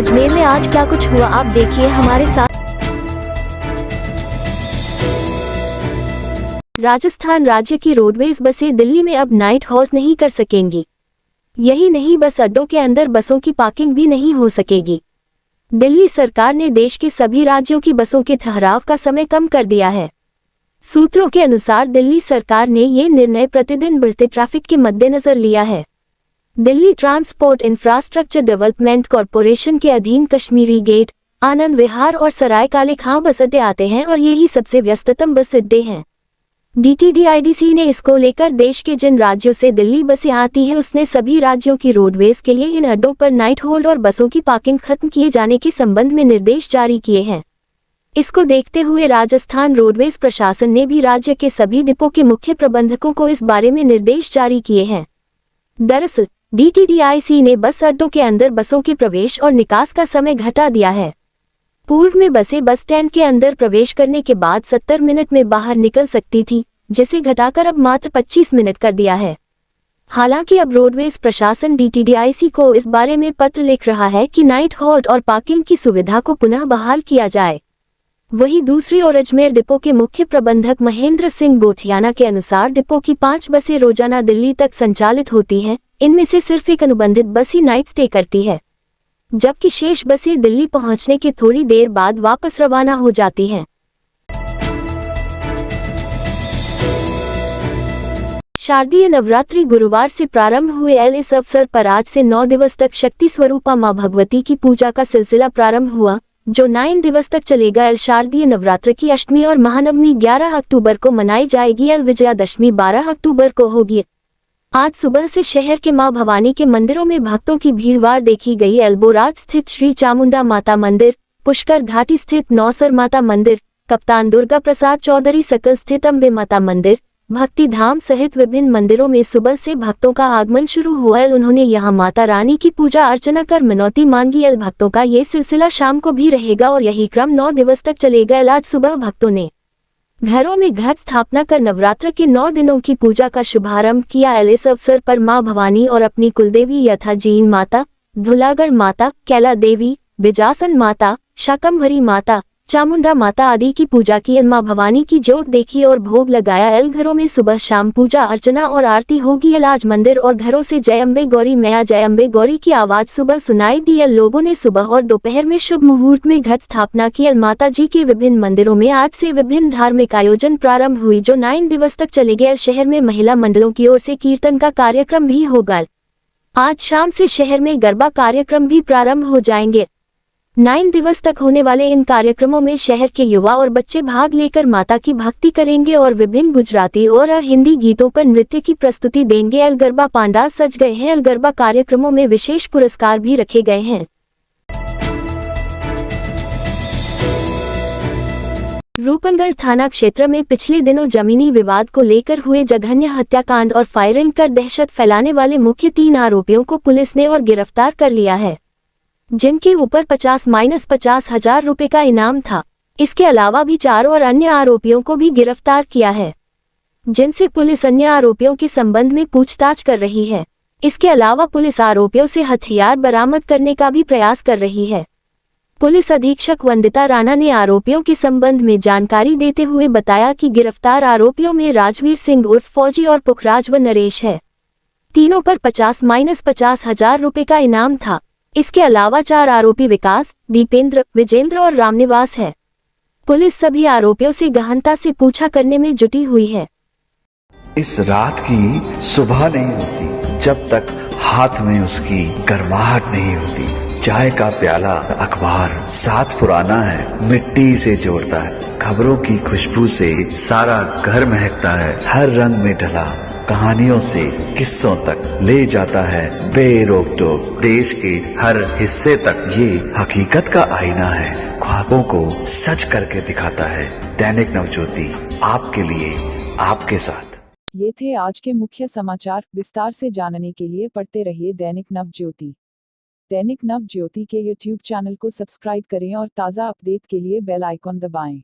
अजमेर में आज क्या कुछ हुआ, आप देखिए हमारे साथ। राजस्थान राज्य की रोडवेज बसें दिल्ली में अब नाइट हॉल्ट नहीं कर सकेंगी। यही नहीं, बस अड्डों के अंदर बसों की पार्किंग भी नहीं हो सकेगी। दिल्ली सरकार ने देश के सभी राज्यों की बसों के ठहराव का समय कम कर दिया है। सूत्रों के अनुसार दिल्ली सरकार ने ये निर्णय प्रतिदिन बढ़ते ट्रैफिक के मद्देनजर लिया है। Delhi transport infrastructure development corporation के अधीन कश्मीरी गेट, आनंद विहार और सराय काले खां बस अड्डे आते हैं और यही सबसे व्यस्ततम बस अड्डे हैं। DTDIDC ने इसको लेकर देश के जिन राज्यों से दिल्ली बसें आती हैं उसने सभी राज्यों की रोडवेज के लिए इन अड्डों पर नाइट होल्ड और बसों की पार्किंग खत्म किए जाने के संबंध में निर्देश जारी किए हैं। इसको देखते हुए राजस्थान रोडवेज प्रशासन ने भी राज्य के सभी डिपो के मुख्य प्रबंधकों को इस बारे में निर्देश जारी किए हैं। दरअसल DTDIC ने बस अड्डों के अंदर बसों के प्रवेश और निकास का समय घटा दिया है। पूर्व में बसें बस स्टैंड के अंदर प्रवेश करने के बाद 70 मिनट में बाहर निकल सकती थी, जिसे घटाकर अब मात्र 25 मिनट कर दिया है। हालांकि अब रोडवेज प्रशासन DTDIC को इस बारे में पत्र लिख रहा है कि नाइट हॉल्ट और पार्किंग की सुविधा को पुनः बहाल किया जाए। वहीं दूसरी ओर अजमेर डिपो के मुख्य प्रबंधक महेंद्र सिंह गोठियाना के अनुसार डिपो की 5 बसें रोजाना दिल्ली तक संचालित होती हैं, इनमें से सिर्फ एक अनुबंधित बस ही नाइट स्टे करती है, जबकि शेष बसें दिल्ली पहुंचने के थोड़ी देर बाद वापस रवाना हो जाती हैं। शारदीय नवरात्रि गुरुवार से प्रारंभ हुए। इस अवसर पर आज से 9 दिवस तक शक्ति स्वरूपा मां भगवती की पूजा का सिलसिला प्रारंभ हुआ, जो 9 दिवस तक चलेगा। शारदीय नवरात्र की अष्टमी और महानवमी 11 अक्टूबर को मनाई जाएगी। विजयादशमी 12 अक्टूबर को होगी। आज सुबह से शहर के मां भवानी के मंदिरों में भक्तों की भीड़भाड़ देखी गई। एल्बोराज स्थित श्री चामुंडा माता मंदिर, पुष्कर घाटी स्थित नौसर माता मंदिर, कप्तान दुर्गा प्रसाद चौधरी सर्कल स्थित अम्बे माता मंदिर, भक्ति धाम सहित विभिन्न मंदिरों में सुबह से भक्तों का आगमन शुरू हुआ। उन्होंने यहां माता रानी की पूजा अर्चना कर मनौती मांगी। भक्तों का ये सिलसिला शाम को भी रहेगा और यही क्रम 9 दिवस तक चलेगा। आज सुबह भक्तों ने घरों में घट स्थापना कर नवरात्र के 9 दिनों की पूजा का शुभारंभ किया। इस अवसर पर मां भवानी और अपनी कुलदेवी यथा जीन माता, धुलागढ़ माता, कैला देवी, बिजासन माता, शाकंभरी माता, चामुंडा माता आदि की पूजा की। मां भवानी की जोत देखी और भोग लगाया। घरों में सुबह शाम पूजा अर्चना और आरती होगी। आज मंदिर और घरों से जय अम्बे गौरी मैया, जय अम्बे गौरी की आवाज सुबह सुनाई दी। लोगों ने सुबह और दोपहर में शुभ मुहूर्त में घट स्थापना की। माता जी के विभिन्न मंदिरों में आज से विभिन्न धार्मिक आयोजन प्रारंभ हुई, जो 9 दिवस तक चलेंगे। शहर में महिला मंडलों की ओर से कीर्तन का कार्यक्रम भी होगा। आज शाम से शहर में गरबा कार्यक्रम भी प्रारंभ हो जाएंगे। 9 दिवस तक होने वाले इन कार्यक्रमों में शहर के युवा और बच्चे भाग लेकर माता की भक्ति करेंगे और विभिन्न गुजराती और हिंदी गीतों पर नृत्य की प्रस्तुति देंगे। गरबा पांडाल सज गए हैं। गरबा कार्यक्रमों में विशेष पुरस्कार भी रखे गए हैं। रूपनगढ़ थाना क्षेत्र में पिछले दिनों जमीनी विवाद को लेकर हुए जघन्य हत्याकांड और फायरिंग कर दहशत फैलाने वाले मुख्य 3 आरोपियों को पुलिस ने और गिरफ्तार कर लिया है, जिनके ऊपर 50 हजार रुपए का इनाम था। इसके अलावा भी 4 और अन्य आरोपियों को भी गिरफ्तार किया है, जिनसे पुलिस अन्य आरोपियों के संबंध में पूछताछ कर रही है। इसके अलावा पुलिस आरोपियों से हथियार बरामद करने का भी प्रयास कर रही है। पुलिस अधीक्षक वंदिता राणा ने आरोपियों के संबंध में जानकारी देते हुए बताया कि गिरफ्तार आरोपियों में राजवीर सिंह उर्फ फौजी और पुखराज व नरेश है। तीनों पर 50 हजार रुपए का इनाम था। इसके अलावा 4 आरोपी विकास, दीपेंद्र, विजेंद्र और रामनिवास है। पुलिस सभी आरोपियों से गहनता से पूछा करने में जुटी हुई है। इस रात की सुबह नहीं होती जब तक हाथ में उसकी गर्माहट नहीं होती। चाय का प्याला, अखबार साथ पुराना है, मिट्टी से जोड़ता है। खबरों की खुशबू से सारा घर महकता है। हर रंग में ढला कहानियों से किस्सों तक ले जाता है बेरोक टोक। देश के हर हिस्से तक ये हकीकत का आईना है, ख्वाबों को सच करके दिखाता है। दैनिक नवज्योति, आपके लिए, आपके साथ। ये थे आज के मुख्य समाचार। विस्तार से जानने के लिए पढ़ते रहिए दैनिक नवज्योति। दैनिक नवज्योति के YouTube चैनल को सब्सक्राइब करें और ताज़ा अपडेट के लिए बेल आइकॉन दबाएं।